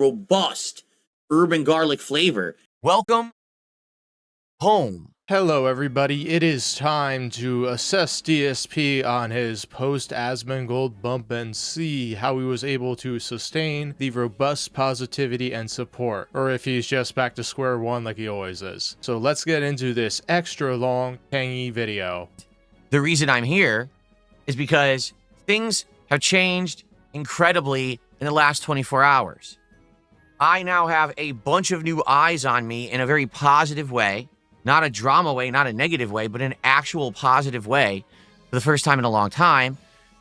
robust urban garlic flavor. Welcome home. Hello everybody, it is time to assess DSP on his post-Asmongold bump and see how he was able to sustain the robust positivity and support, or if he's just back to square one like he always is. So let's get into this extra long, tangy video. The reason I'm here is because things have changed incredibly in the last 24 hours. I now have a bunch of new eyes on me in a very positive way. Not a drama way, not a negative way, but an actual positive way for the first time in a long time.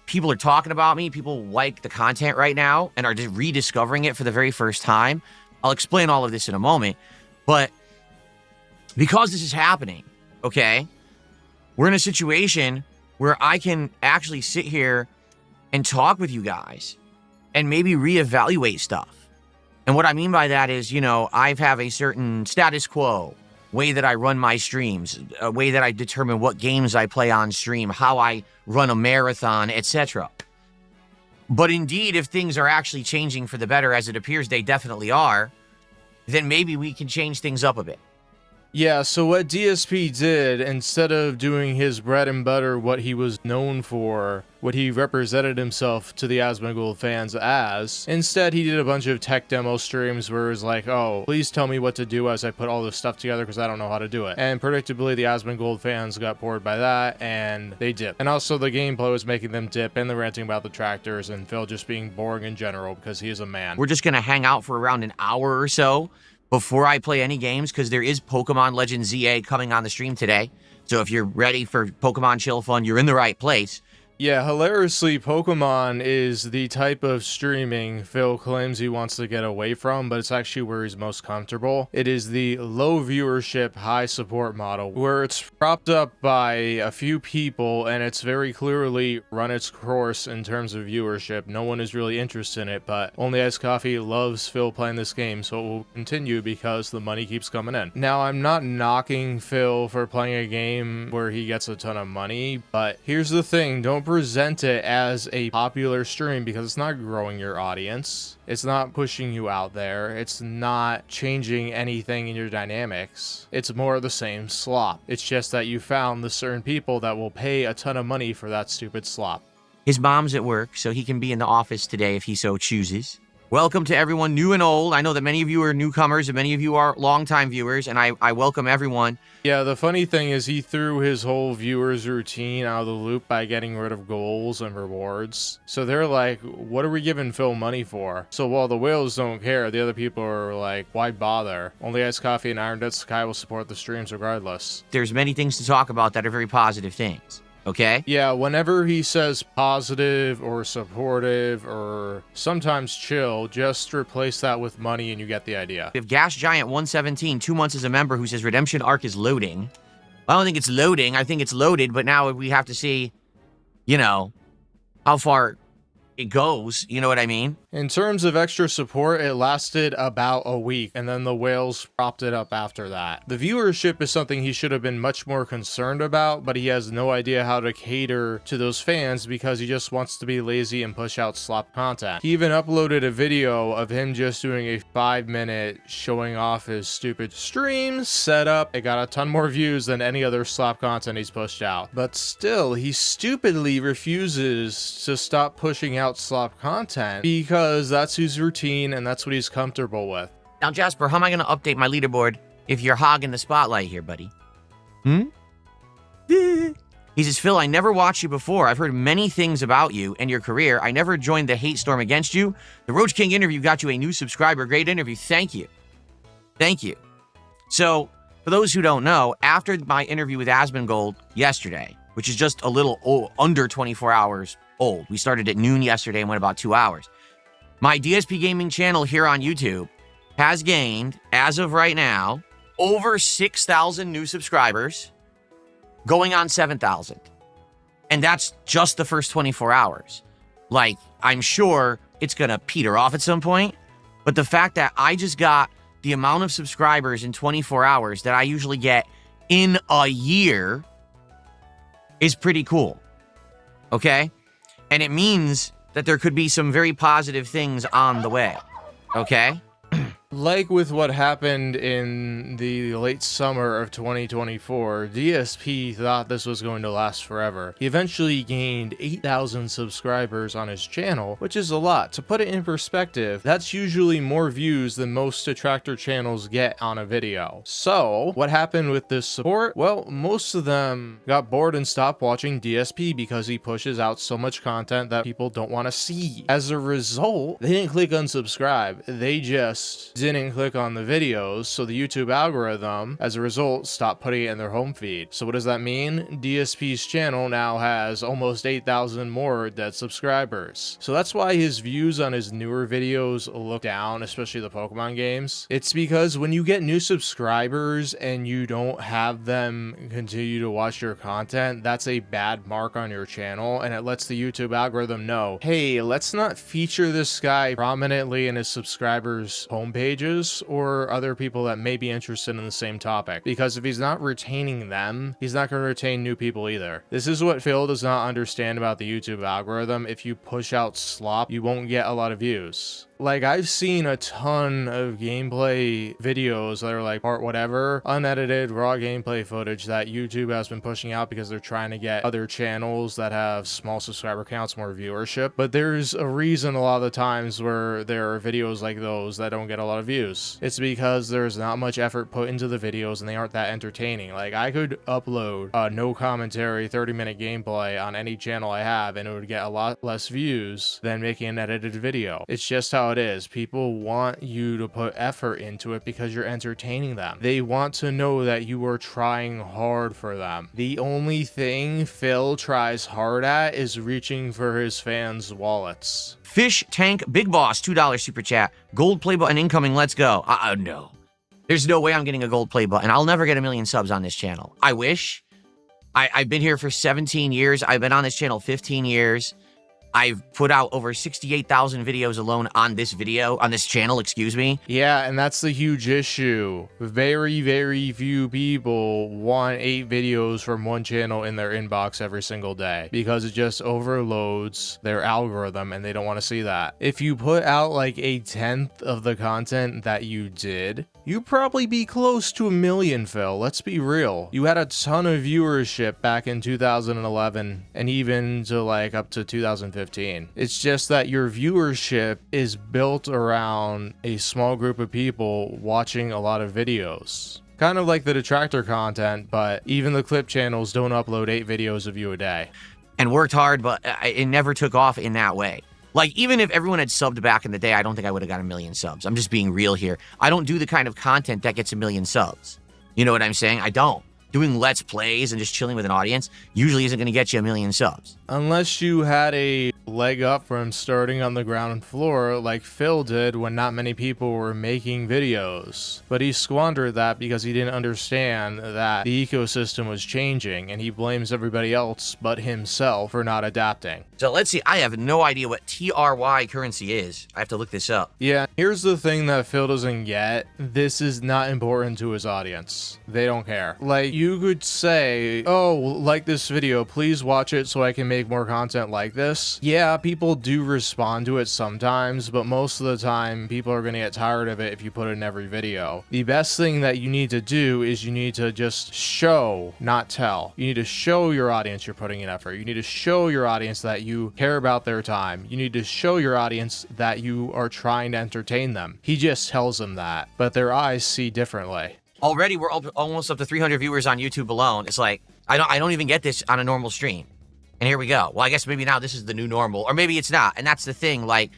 People are talking about me. People like the content right now and are just rediscovering it for the very first time. I'll explain all of this in a moment. But because this is happening, okay, we're in a situation where I can actually sit here and talk with you guys and maybe reevaluate stuff. And what I mean by that is, you know, I have a certain status quo way that I run my streams, a way that I determine what games I play on stream, how I run a marathon, etc. But indeed, if things are actually changing for the better, as it appears they definitely are, then maybe we can change things up a bit. Yeah, so what DSP did, instead of doing his bread and butter, what he was known for, what he represented himself to the Asmongold fans as, instead he did a bunch of tech demo streams where it was like, oh, please tell me what to do as I put all this stuff together because I don't know how to do it. And predictably, the Asmongold fans got bored by that, and they dipped. And also the gameplay was making them dip, and the ranting about the tractors, and Phil just being boring in general because he is a man. We're just going to hang out for around an hour or so before I play any games, because there is Pokemon Legends ZA coming on the stream today. So if you're ready for Pokemon Chill Fun, you're in the right place. Yeah, hilariously, Pokemon is the type of streaming Phil claims he wants to get away from, but it's actually where he's most comfortable. It is the low viewership, high support model, where it's propped up by a few people, and it's very clearly run its course in terms of viewership. No one is really interested in it, but Only Iced Coffee loves Phil playing this game, so it will continue because the money keeps coming in. Now, I'm not knocking Phil for playing a game where he gets a ton of money, but here's the thing, don't present it as a popular stream because it's not growing your audience. It's not pushing you out there. It's not changing anything in your dynamics. It's more of the same slop. It's just that you found the certain people that will pay a ton of money for that stupid slop. His mom's at work, so he can be in the office today if he so chooses. Welcome to everyone new and old. I know that many of you are newcomers and many of you are longtime viewers, and I welcome everyone. Yeah, the funny thing is he threw his whole viewers routine out of the loop by getting rid of goals and rewards. So they're like, what are we giving Phil money for? So while the whales don't care, the other people are like, why bother? Only Iced Coffee and Iron Dead Sky will support the streams regardless. There's many things to talk about that are very positive things. Okay? Yeah, whenever he says positive or supportive or sometimes chill, just replace that with money and you get the idea. We have Gas Giant 117, 2 months as a member, who says Redemption Arc is loading. I don't think it's loading. I think it's loaded, but now we have to see, you know, how far it goes. You know what I mean? In terms of extra support, it lasted about a week, and then the whales propped it up after that. The viewership is something he should have been much more concerned about, but he has no idea how to cater to those fans because he just wants to be lazy and push out slop content. He even uploaded a video of him just doing a 5-minute showing off his stupid stream setup. It got a ton more views than any other slop content he's pushed out. But still, he stupidly refuses to stop pushing out slop content because that's his routine and that's what he's comfortable with. Now, Jasper, how am I going to update my leaderboard if you're hogging the spotlight here, buddy? He says, Phil, I never watched you before. I've heard many things about you and your career. I never joined the hate storm against you. The Roach King interview got you a new subscriber. Great interview. Thank you. Thank you. So, for those who don't know, after my interview with Asmongold yesterday, which is just a little under 24 hours old. We started at noon yesterday and went about 2 hours. My DSP Gaming channel here on YouTube has gained, as of right now, over 6,000 new subscribers, going on 7,000. And that's just the first 24 hours. Like, I'm sure it's going to peter off at some point, but the fact that I just got the amount of subscribers in 24 hours that I usually get in a year is pretty cool. Okay? And it means that there could be some very positive things on the way. Okay? Like with what happened in the late summer of 2024, DSP thought this was going to last forever. He eventually gained 8,000 subscribers on his channel, which is a lot. To put it in perspective, that's usually more views than most detractor channels get on a video. So, what happened with this support? Well, most of them got bored and stopped watching DSP because he pushes out so much content that people don't want to see. As a result, they didn't click unsubscribe. They just didn't click on the videos, so the YouTube algorithm, as a result, stopped putting it in their home feed. So what does that mean? DSP's channel now has almost 8,000 more dead subscribers. So that's why his views on his newer videos look down, especially the Pokemon games. It's because when you get new subscribers and you don't have them continue to watch your content, that's a bad mark on your channel, and it lets the YouTube algorithm know, hey, let's not feature this guy prominently in his subscribers' homepages or other people that may be interested in the same topic, because if he's not retaining them, he's not going to retain new people either. This is what Phil does not understand about the YouTube algorithm. If you push out slop, you won't get a lot of views. Like, I've seen a ton of gameplay videos that are like part whatever, unedited raw gameplay footage that YouTube has been pushing out because they're trying to get other channels that have small subscriber counts more viewership. But there's a reason a lot of the times where there are videos like those that don't get a lot of views. It's because there's not much effort put into the videos and they aren't that entertaining. Like, I could upload a no commentary 30-minute gameplay on any channel I have and it would get a lot less views than making an edited video. It's just how it is. People want you to put effort into it because you're entertaining them. They want to know that you are trying hard for them. The only thing Phil tries hard at is reaching for his fans' wallets. Fish Tank Big Boss, $2 super chat. Gold play button incoming. Let's go. No. There's no way I'm getting a gold play button. I'll never get 1 million subs on this channel. I wish. I've been here for 17 years. I've been on this channel 15 years. I've put out over 68,000 videos alone on this channel, excuse me. Yeah, and that's the huge issue. Very, very few people want 8 videos from one channel in their inbox every single day because it just overloads their algorithm and they don't want to see that. If you put out like 1/10 of the content that you did, you'd probably be close to 1 million, Phil. Let's be real. You had a ton of viewership back in 2011 and even to like up to 2015. It's just that your viewership is built around a small group of people watching a lot of videos. Kind of like the detractor content, but even the clip channels don't upload 8 videos of you a day. And worked hard, but it never took off in that way. Like, even if everyone had subbed back in the day, I don't think I would have got 1 million subs. I'm just being real here. I don't do the kind of content that gets 1 million subs. You know what I'm saying? I don't. Doing Let's Plays and just chilling with an audience usually isn't going to get you 1 million subs. Unless you had a leg up from starting on the ground floor like Phil did when not many people were making videos. But he squandered that because he didn't understand that the ecosystem was changing and he blames everybody else but himself for not adapting. So let's see. I have no idea what TRY currency is. I have to look this up. Yeah, here's the thing that Phil doesn't get. This is not important to his audience. They don't care. Like, you could say, oh, like this video, please watch it so I can make more content like this. Yeah, people do respond to it sometimes, but most of the time people are going to get tired of it if you put it in every video. The best thing that you need to do is you need to just show, not tell. You need to show your audience you're putting in effort. You need to show your audience that you care about their time. You need to show your audience that you are trying to entertain them. He just tells them that, but their eyes see differently. Already, we're almost up to 300 viewers on YouTube alone. It's like, I don't even get this on a normal stream. And here we go. Well, I guess maybe now this is the new normal, or maybe it's not. And that's the thing. Like,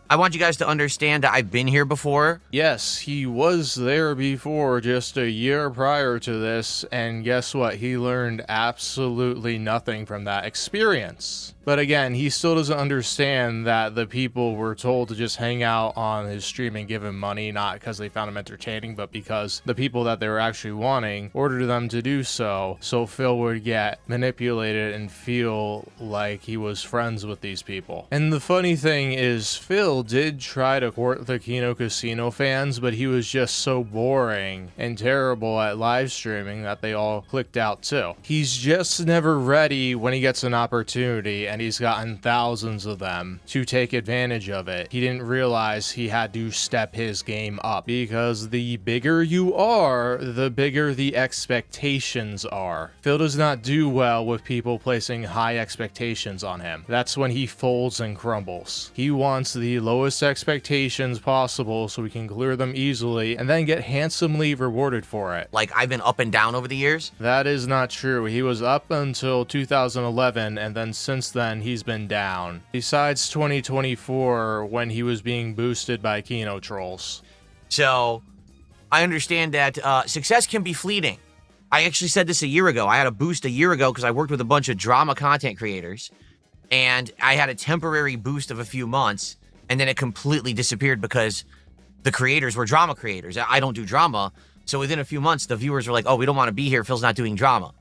I want you guys to understand that I've been here before. Yes, he was there before, just a year prior to this, and guess what? He learned absolutely nothing from that experience. But again, he still doesn't understand that the people were told to just hang out on his stream and give him money, not because they found him entertaining, but because the people that they were actually wanting ordered them to do so Phil would get manipulated and feel like he was friends with these people. And the funny thing is, Phil Phil did try to court the Kino Casino fans, but he was just so boring and terrible at live streaming that they all clicked out too. He's just never ready when he gets an opportunity, and he's gotten thousands of them to take advantage of it. He didn't realize he had to step his game up, because the bigger you are, the bigger the expectations are. Phil does not do well with people placing high expectations on him. That's when he folds and crumbles. He wants the lowest expectations possible so we can clear them easily and then get handsomely rewarded for it. Like, I've been up and down over the years? That is not true. He was up until 2011, and then since then he's been down. Besides 2024, when he was being boosted by Kino trolls. So, I understand that success can be fleeting. I actually said this a year ago. I had a boost a year ago because I worked with a bunch of drama content creators, and I had a temporary boost of a few months, and then it completely disappeared because the creators were drama creators. I don't do drama. So within a few months, the viewers were like, oh, we don't want to be here. Phil's not doing drama.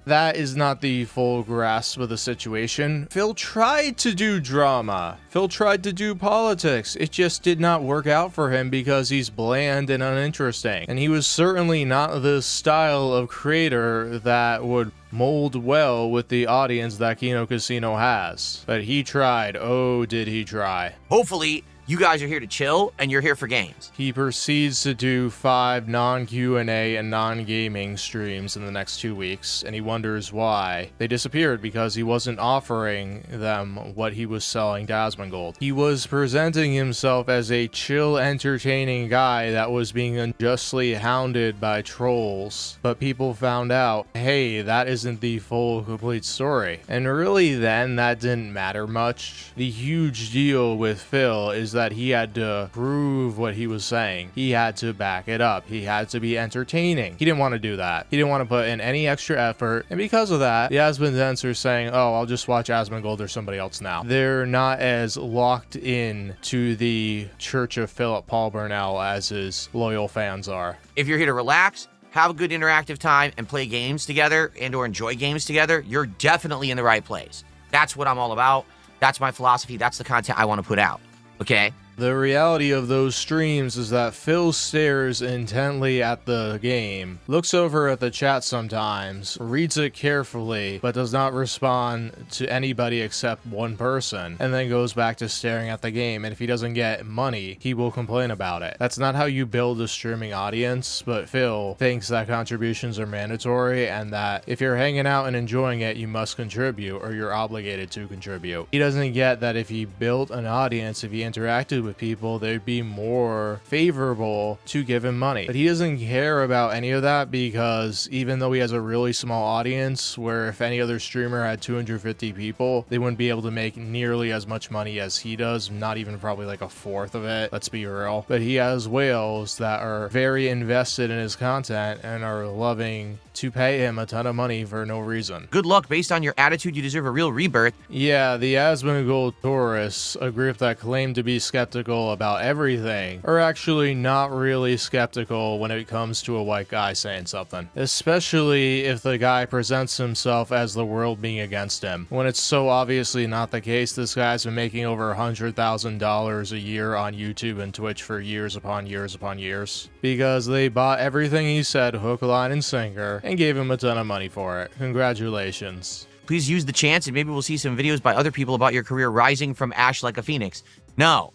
That is not the full grasp of the situation. Phil tried to do drama. Phil tried to do politics. It just did not work out for him because he's bland and uninteresting. And he was certainly not the style of creator that would mold well with the audience that Kino Casino has. But he tried. Oh, did he try. Hopefully, you guys are here to chill, and you're here for games. He proceeds to do 5 non-Q&A and non-gaming streams in the next 2 weeks, and he wonders why. They disappeared because he wasn't offering them what he was selling to Asmongold. He was presenting himself as a chill, entertaining guy that was being unjustly hounded by trolls, but people found out, hey, that isn't the full, complete story. And really then, that didn't matter much. The huge deal with Phil is that he had to prove what he was saying. He had to back it up. He had to be entertaining. He didn't want to do that. He didn't want to put in any extra effort. And because of that, the Asmongold are saying, oh, I'll just watch Asmongold or somebody else now. They're not as locked in to the Church of Philip Paul Burnell as his loyal fans are. If you're here to relax, have a good interactive time, and play games together and or enjoy games together, you're definitely in the right place. That's what I'm all about. That's my philosophy. That's the content I want to put out. Okay? The reality of those streams is that Phil stares intently at the game, looks over at the chat sometimes, reads it carefully, but does not respond to anybody except one person, and then goes back to staring at the game, and if he doesn't get money, he will complain about it. That's not how you build a streaming audience, but Phil thinks that contributions are mandatory, and that if you're hanging out and enjoying it, you must contribute, or you're obligated to contribute. He doesn't get that if he built an audience, if he interacted with people, they'd be more favorable to give him money. But he doesn't care about any of that, because even though he has a really small audience, where if any other streamer had 250 people, they wouldn't be able to make nearly as much money as he does, not even probably like a fourth of it, let's be real. But he has whales that are very invested in his content and are loving to pay him a ton of money for no reason. Good luck. Based on your attitude, you deserve a real rebirth. Yeah, the Asmongold tourists, a group that claim to be skeptical about everything, are actually not really skeptical when it comes to a white guy saying something. Especially if the guy presents himself as the world being against him. When it's so obviously not the case, this guy's been making over $100,000 a year on YouTube and Twitch for years upon years upon years. Because they bought everything he said hook, line, and sinker, and gave him a ton of money for it. Congratulations. Please use the chance, and maybe we'll see some videos by other people about your career rising from ash like a phoenix. No.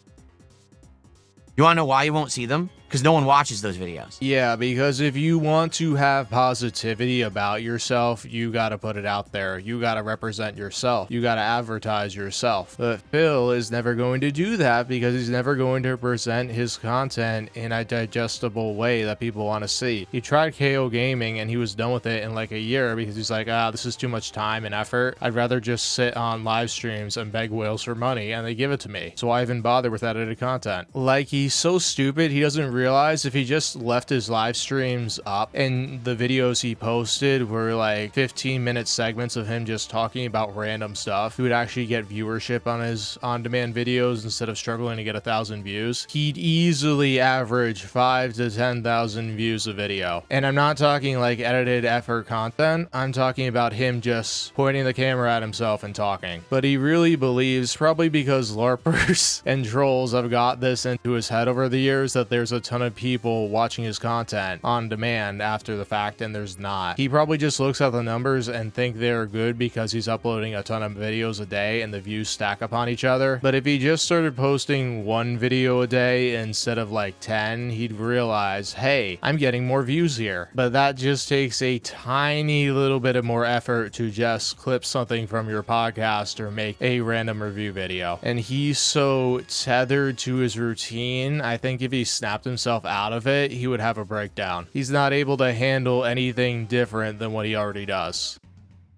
You want to know why you won't see them? Because no one watches those videos. Yeah, because if you want to have positivity about yourself, you gotta put it out there. You gotta represent yourself. You gotta advertise yourself. But Phil is never going to do that because he's never going to present his content in a digestible way that people want to see. He tried KO Gaming and he was done with it in like a year because he's like, this is too much time and effort. I'd rather just sit on live streams and beg whales for money, and they give it to me. So I even bother with edited content. Like, he's so stupid, he doesn't realize realize if he just left his live streams up and the videos he posted were like 15-minute segments of him just talking about random stuff, he would actually get viewership on his on-demand videos instead of struggling to get 1,000 views. He'd easily average 5,000 to 10,000 views a video. And I'm not talking like edited effort content. I'm talking about him just pointing the camera at himself and talking. But he really believes, probably because LARPers and trolls have got this into his head over the years, that there's a ton of people watching his content on demand after the fact, and there's not. He probably just looks at the numbers and think they're good because he's uploading a ton of videos a day and the views stack upon each other. But if he just started posting one video a day instead of like 10, he'd realize, hey, I'm getting more views here. But that just takes a tiny little bit of more effort to just clip something from your podcast or make a random review video. And he's so tethered to his routine, I think if he snapped himself out of it, he would have a breakdown. He's not able to handle anything different than what he already does.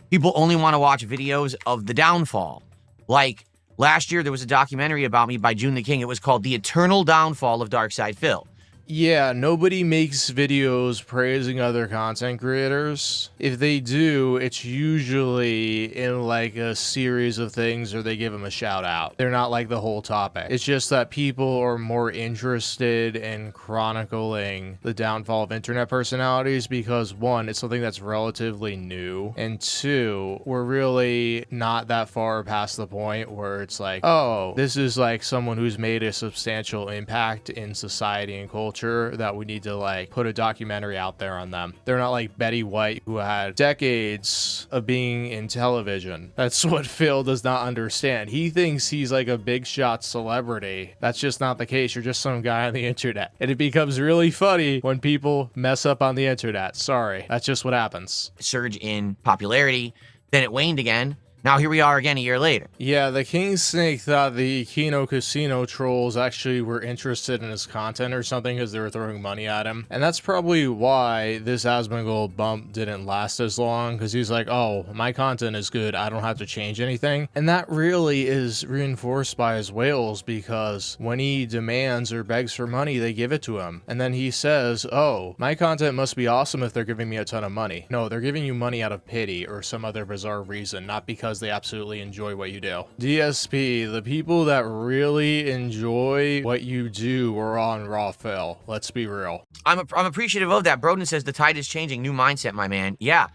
People only want to watch videos of the downfall. Like, last year there was a documentary about me by June the King. It was called The Eternal Downfall of Darkside Phil. Yeah, nobody makes videos praising other content creators. If they do, it's usually in like a series of things or they give them a shout out. They're not like the whole topic. It's just that people are more interested in chronicling the downfall of internet personalities because, one, it's something that's relatively new, and two, we're really not that far past the point where it's like, oh, this is like someone who's made a substantial impact in society and culture that we need to like put a documentary out there on them. They're not like Betty White, who had decades of being in television. That's what Phil does not understand. He thinks he's like a big shot celebrity. That's just not the case. You're just some guy on the internet. And it becomes really funny when people mess up on the internet. Sorry, that's just what happens. Surge in popularity, then it waned again. Now here we are again a year later. Yeah, the King Snake thought the Kino Casino trolls actually were interested in his content or something because they were throwing money at him. And that's probably why this Asmongold bump didn't last as long, because he's like, oh, my content is good, I don't have to change anything. And that really is reinforced by his whales, because when he demands or begs for money, they give it to him. And then he says, oh, my content must be awesome if they're giving me a ton of money. No, they're giving you money out of pity or some other bizarre reason, not because they absolutely enjoy what you do. DSP, the people that really enjoy what you do are on Raw Phil. Let's be real. I'm appreciative of that. Broden says the tide is changing. New mindset, my man. Yeah.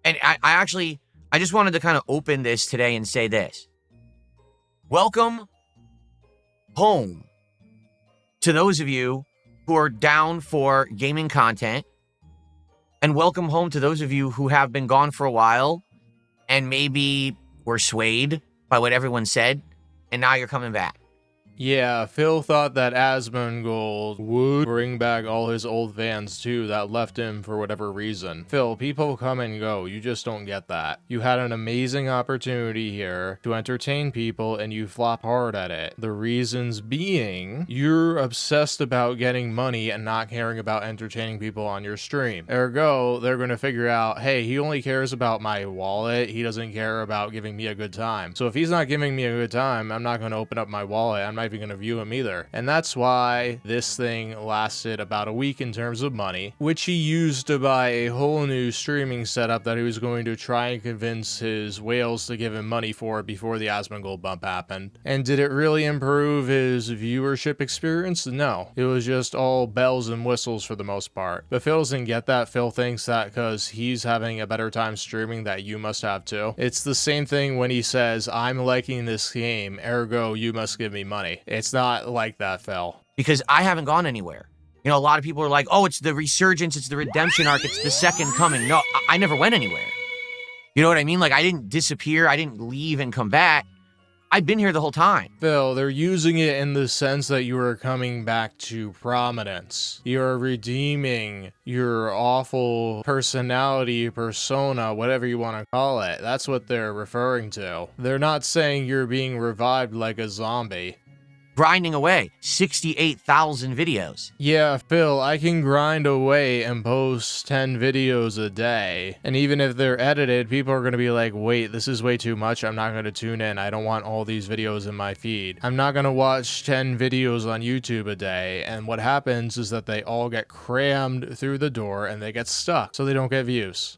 And I just wanted to kind of open this today and say this. Welcome home to those of you who are down for gaming content, and welcome home to those of you who have been gone for a while and maybe were swayed by what everyone said, and now you're coming back. Yeah, Phil thought that Asmongold would bring back all his old fans too that left him for whatever reason. Phil, people come and go. You just don't get that. You had an amazing opportunity here to entertain people and you flop hard at it. The reasons being, you're obsessed about getting money and not caring about entertaining people on your stream. Ergo, they're going to figure out, hey, he only cares about my wallet. He doesn't care about giving me a good time. So if he's not giving me a good time, I'm not going to open up my wallet. I'm not even going to view him either. And that's why this thing lasted about a week in terms of money, which he used to buy a whole new streaming setup that he was going to try and convince his whales to give him money for before the Asmongold bump happened. And did it really improve his viewership experience? No. It was just all bells and whistles for the most part. But Phil doesn't get that. Phil thinks that because he's having a better time streaming that you must have too. It's the same thing when he says, I'm liking this game, ergo you must give me money. It's not like that, Phil. Because I haven't gone anywhere. You know, a lot of people are like, oh, it's the resurgence, it's the redemption arc, it's the second coming. No, I never went anywhere. You know what I mean? Like, I didn't disappear, I didn't leave and come back. I've been here the whole time. Phil, they're using it in the sense that you are coming back to prominence. You're redeeming your awful personality, persona, whatever you want to call it. That's what they're referring to. They're not saying you're being revived like a zombie. grinding away 68,000 videos. Yeah, Phil, I can grind away and post 10 videos a day. And even if they're edited, people are going to be like, wait, this is way too much. I'm not going to tune in. I don't want all these videos in my feed. I'm not going to watch 10 videos on YouTube a day. And what happens is that they all get crammed through the door and they get stuck, so they don't get views.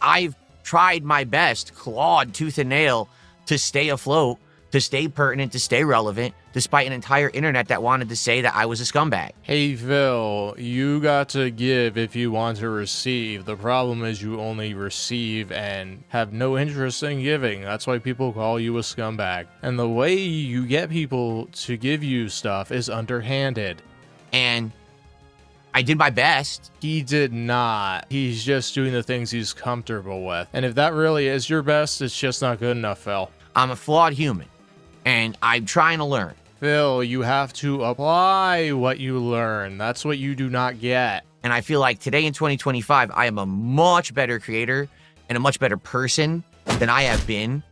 I've tried my best, clawed tooth and nail, to stay afloat, to stay pertinent, to stay relevant, despite an entire internet that wanted to say that I was a scumbag. Hey Phil, you got to give if you want to receive. The problem is you only receive and have no interest in giving. That's why people call you a scumbag. And the way you get people to give you stuff is underhanded. And I did my best. He did not. He's just doing the things he's comfortable with. And if that really is your best, it's just not good enough, Phil. I'm a flawed human, and I'm trying to learn. Phil, you have to apply what you learn. That's what you do not get. And I feel like today in 2025, I am a much better creator and a much better person than I have been,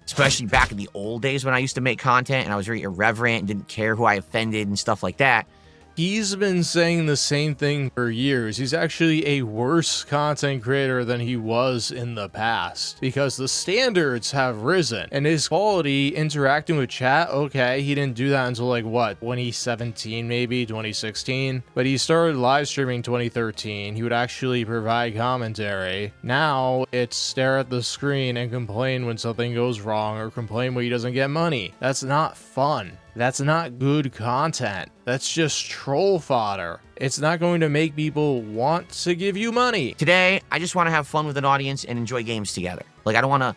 especially back in the old days when I used to make content and I was very irreverent and didn't care who I offended and stuff like that. He's been saying the same thing for years. He's actually a worse content creator than he was in the past because the standards have risen and his quality interacting with chat. Okay, he didn't do that until like what, 2017 maybe, 2016, but he started live streaming 2013. He would actually provide commentary. Now it's stare at the screen and complain when something goes wrong or complain when he doesn't get money. That's not fun. That's not good content. That's just troll fodder. It's not going to make people want to give you money. Today, I just want to have fun with an audience and enjoy games together. Like, I don't want to,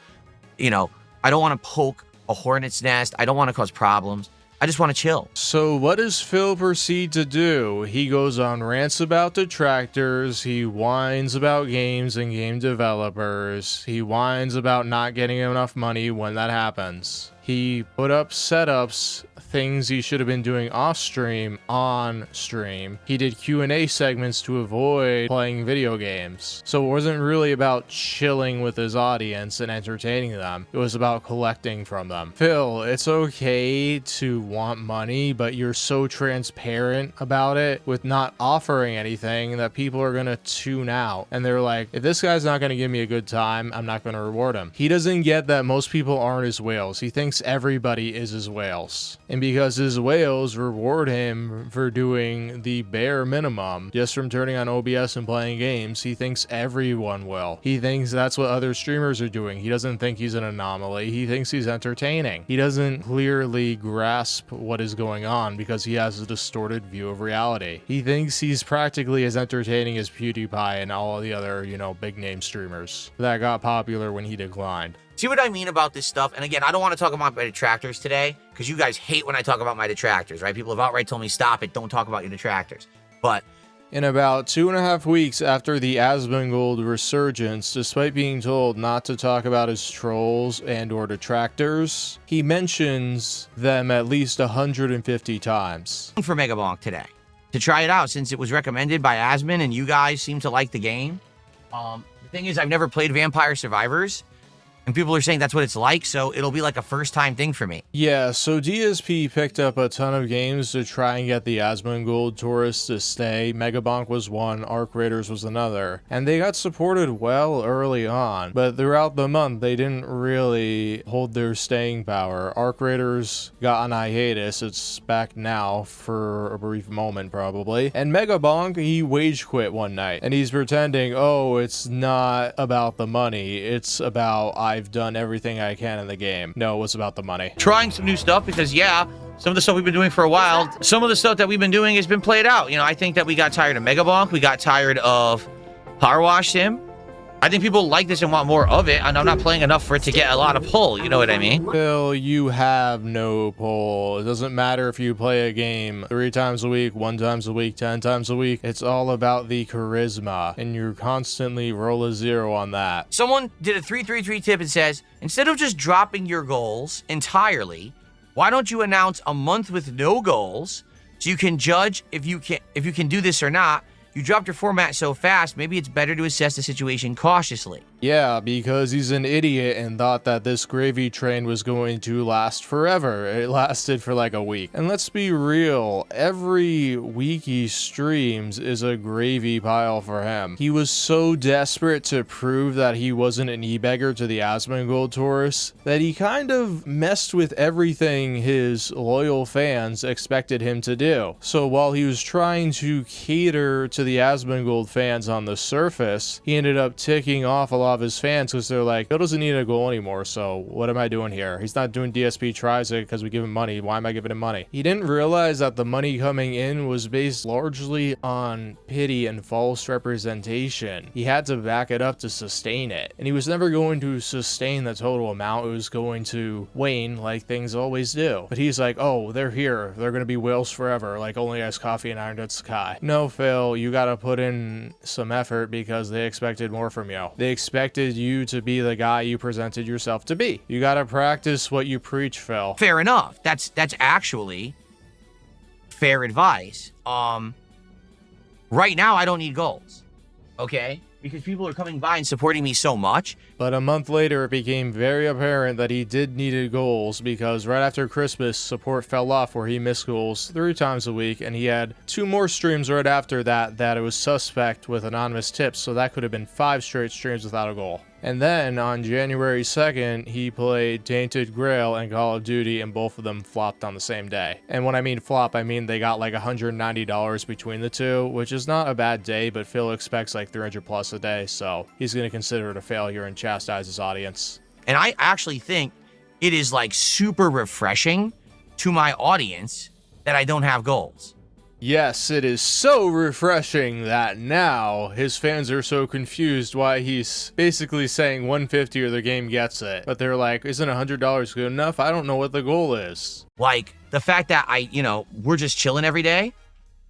I don't want to poke a hornet's nest. I don't want to cause problems. I just want to chill. So what does Phil proceed to do? He goes on rants about detractors. He whines about games and game developers. He whines about not getting enough money when that happens. He put up setups, things he should have been doing off stream, on stream. He did Q&A segments to avoid playing video games. So it wasn't really about chilling with his audience and entertaining them. It was about collecting from them. Phil, it's okay to want money, but you're so transparent about it with not offering anything that people are gonna tune out. And they're like, if this guy's not gonna give me a good time, I'm not gonna reward him. He doesn't get that most people aren't his whales. He thinks everybody is his whales. And because his whales reward him for doing the bare minimum, just from turning on OBS and playing games, he thinks everyone will. He thinks that's what other streamers are doing. He doesn't think he's an anomaly. He thinks he's entertaining. He doesn't clearly grasp what is going on because he has a distorted view of reality. He thinks he's practically as entertaining as PewDiePie and all the other, big name streamers that got popular when he declined. See what I mean about this stuff? And again, I don't want to talk about my detractors today because you guys hate when I talk about my detractors, right? People have outright told me, stop it, don't talk about your detractors. But in about 2.5 weeks after the Asmongold resurgence, despite being told not to talk about his trolls and or detractors, he mentions them at least 150 times. For Megabonk today to try it out since it was recommended by Asmon and you guys seem to like the game. The thing is, I've never played Vampire Survivors. And people are saying that's what it's like, so it'll be like a first-time thing for me. Yeah, so DSP picked up a ton of games to try and get the Asmongold tourists to stay. Megabonk was one, Arc Raiders was another. And they got supported well early on, but throughout the month, they didn't really hold their staying power. Arc Raiders got on hiatus. It's back now for a brief moment, probably. And Megabonk, he wage quit one night. And he's pretending, oh, it's not about the money. It's about I've done everything I can in the game. No, it was about the money. Trying some new stuff because, yeah, some of the stuff we've been doing for a while, some of the stuff that we've been doing has been played out. I think that we got tired of Megabonk. We got tired of Power Wash Sim. I think people like this and want more of it, and I'm not playing enough for it to get a lot of pull. You know what I mean? Phil, you have no pull. It doesn't matter if you play a game 3 times a week, 1 times a week, 10 times a week. It's all about the charisma, and you constantly roll a 0 on that. Someone did a 333 tip and says, instead of just dropping your goals entirely, why don't you announce a month with no goals so you can judge if you can do this or not? You dropped your format so fast, maybe it's better to assess the situation cautiously. Yeah, because he's an idiot and thought that this gravy train was going to last forever. It lasted for like a week. And let's be real, every week he streams is a gravy pile for him. He was so desperate to prove that he wasn't an e-beggar to the Asmongold tourists that he kind of messed with everything his loyal fans expected him to do. So while he was trying to cater to the Asmongold fans on the surface, he ended up ticking off a lot of his fans because they're like, Phil doesn't need a goal anymore, so what am I doing here? He's not doing DSP tries it because we give him money. Why am I giving him money? He didn't realize that the money coming in was based largely on pity and false representation. He had to back it up to sustain it, and he was never going to sustain the total amount. It was going to wane like things always do. But he's like, oh, they're here, they're gonna be whales forever, like only iced coffee and Iron Dead Sky. No, Phil, you gotta put in some effort because they expected more from you. They expected you to be the guy you presented yourself to be. You gotta practice what you preach, Phil. Fair enough. That's actually fair advice. Right now I don't need goals. Okay? Because people are coming by and supporting me so much. But a month later, it became very apparent that he did needed goals because right after Christmas, support fell off where he missed goals 3 times a week, and he had 2 more streams right after that it was suspect with anonymous tips, so that could have been 5 straight streams without a goal. And then on January 2nd, he played Tainted Grail and Call of Duty, and both of them flopped on the same day. And when I mean flop, I mean they got like $190 between the two, which is not a bad day, but Phil expects like 300 plus a day, so he's going to consider it a failure and chastise his audience. And I actually think it is like super refreshing to my audience that I don't have goals. Yes, it is so refreshing that now his fans are so confused why he's basically saying 150 or the game gets it. But they're like, isn't $100 good enough? I don't know what the goal is. Like the fact that we're just chilling every day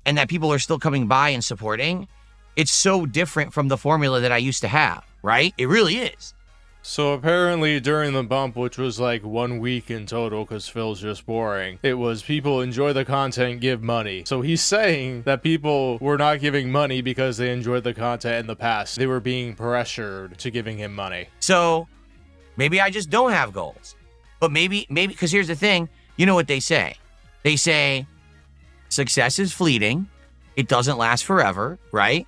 and that people are still coming by and supporting. It's so different from the formula that I used to have, right? It really is. So apparently during the bump, which was like 1 week in total because Phil's just boring, it was people enjoy the content, give money. So he's saying that people were not giving money because they enjoyed the content in the past. They were being pressured to giving him money. So maybe I just don't have goals. But maybe, because here's the thing, you know what they say? They say success is fleeting. It doesn't last forever, right?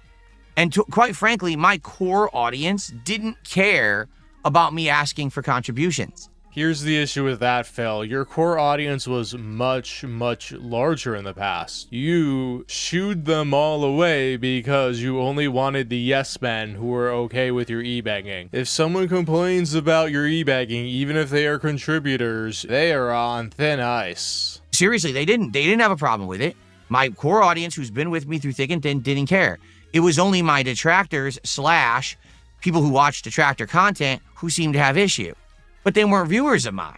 And quite frankly, my core audience didn't care about me asking for contributions. Here's the issue with that, Phil. Your core audience was much, much larger in the past. You shooed them all away because you only wanted the yes men who were okay with your e-begging. If someone complains about your e-begging, even if they are contributors, they are on thin ice. Seriously, they didn't have a problem with it. My core audience who's been with me through thick and thin didn't care. It was only my detractors / people who watch detractor content who seemed to have issue. But they weren't viewers of mine,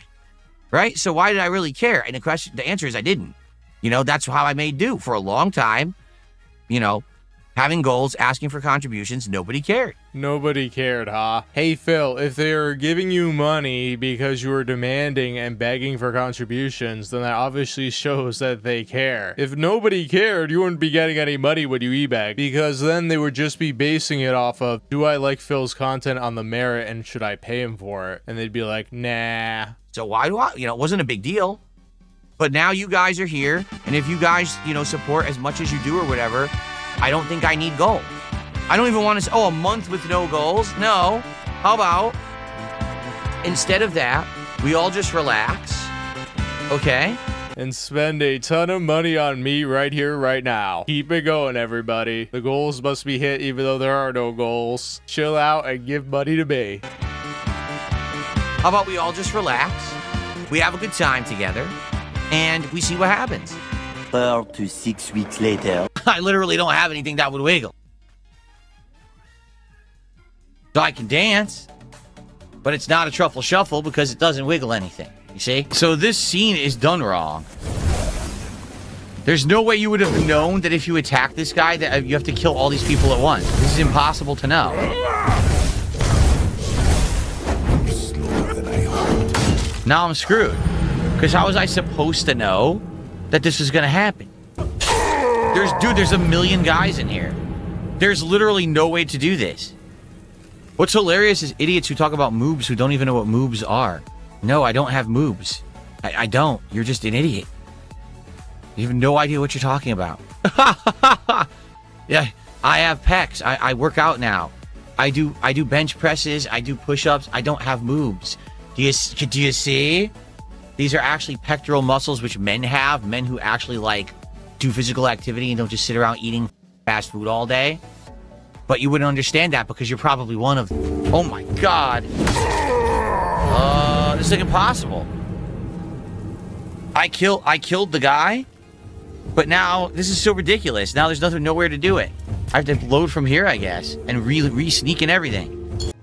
right? So why did I really care? And the answer is I didn't. That's how I made do for a long time. Having goals, asking for contributions, nobody cared. Nobody cared, huh? Hey, Phil, if they are giving you money because you are demanding and begging for contributions, then that obviously shows that they care. If nobody cared, you wouldn't be getting any money when you e-beg, because then they would just be basing it off of, do I like Phil's content on the merit and should I pay him for it? And they'd be like, nah. So why do I, it wasn't a big deal. But now you guys are here, and if you guys, support as much as you do or whatever, I don't think I need goals. I don't even want to say, a month with no goals. No. How about, instead of that, we all just relax, okay? And spend a ton of money on me right here, right now. Keep it going, everybody. The goals must be hit even though there are no goals. Chill out and give money to me. How about we all just relax, we have a good time together, and we see what happens. 4 to 6 weeks later. I literally don't have anything that would wiggle. So I can dance, but it's not a truffle shuffle because it doesn't wiggle anything, you see? So this scene is done wrong. There's no way you would have known that if you attack this guy that you have to kill all these people at once. This is impossible to know. Now I'm screwed. Because how was I supposed to know that this was going to happen? There's a million guys in here. There's literally no way to do this. What's hilarious is idiots who talk about moobs who don't even know what moobs are. No, I don't have moobs. I don't. You're just an idiot. You have no idea what you're talking about. Yeah, I have pecs. I work out now. I do bench presses. I do push-ups. I don't have moobs. Do you see? These are actually pectoral muscles which men have. Men who actually like do physical activity and don't just sit around eating fast food all day. But you wouldn't understand that because you're probably one of them. Oh my god. This is like impossible. I killed the guy, but now this is so ridiculous. Now there's nowhere to do it. I have to load from here, I guess, and re-sneak and everything.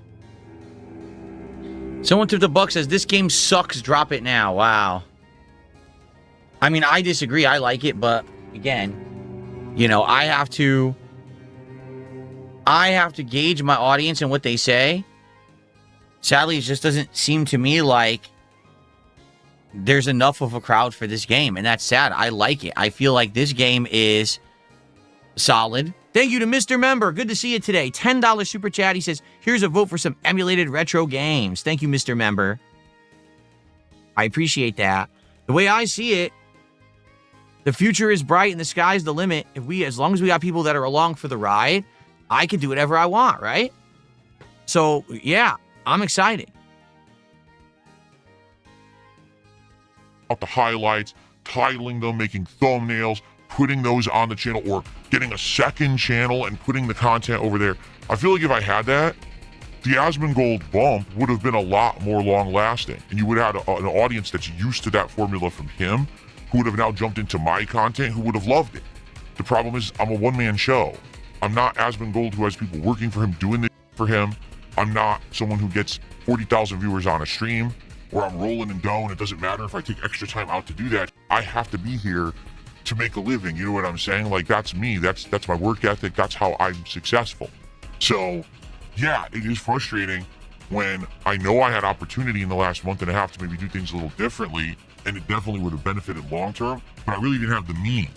Someone tipped a buck, says this game sucks, drop it now. Wow. I mean, I disagree. I like it, but again, you know, I have to gauge my audience and what they say. Sadly, it just doesn't seem to me like there's enough of a crowd for this game, and that's sad. I like it. I feel like this game is solid. Thank you to Mr. Member. Good to see you today. $10 super chat. He says, here's a vote for some emulated retro games. Thank you, Mr. Member. I appreciate that. The way I see it, the future is bright and the sky's the limit. As long as we got people that are along for the ride, I can do whatever I want, right? So, yeah, I'm excited. The highlights, titling them, making thumbnails, putting those on the channel, or getting a second channel and putting the content over there. I feel like if I had that, the Asmongold bump would have been a lot more long-lasting, and you would have had an audience that's used to that formula from him, who would have now jumped into my content, who would have loved it. The problem is, I'm a one-man show. I'm not Asmongold, who has people working for him, doing this for him. I'm not someone who gets 40,000 viewers on a stream, where I'm rolling and going. It doesn't matter if I take extra time out to do that. I have to be here to make a living. You know what I'm saying? Like, that's me. That's my work ethic. That's how I'm successful. So, yeah, it is frustrating when I know I had opportunity in the last month and a half to maybe do things a little differently, and it definitely would have benefited long term, but I really didn't have the means.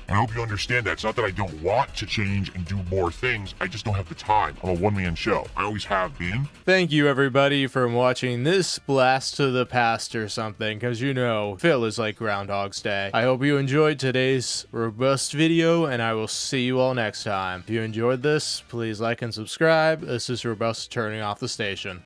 And I hope you understand that. It's not that I don't want to change and do more things. I just don't have the time. I'm a one-man show. I always have been. Thank you, everybody, for watching this blast to the past or something, because you know, Phil is like Groundhog's Day. I hope you enjoyed today's robust video, and I will see you all next time. If you enjoyed this, please like and subscribe. This is Robust turning off the station.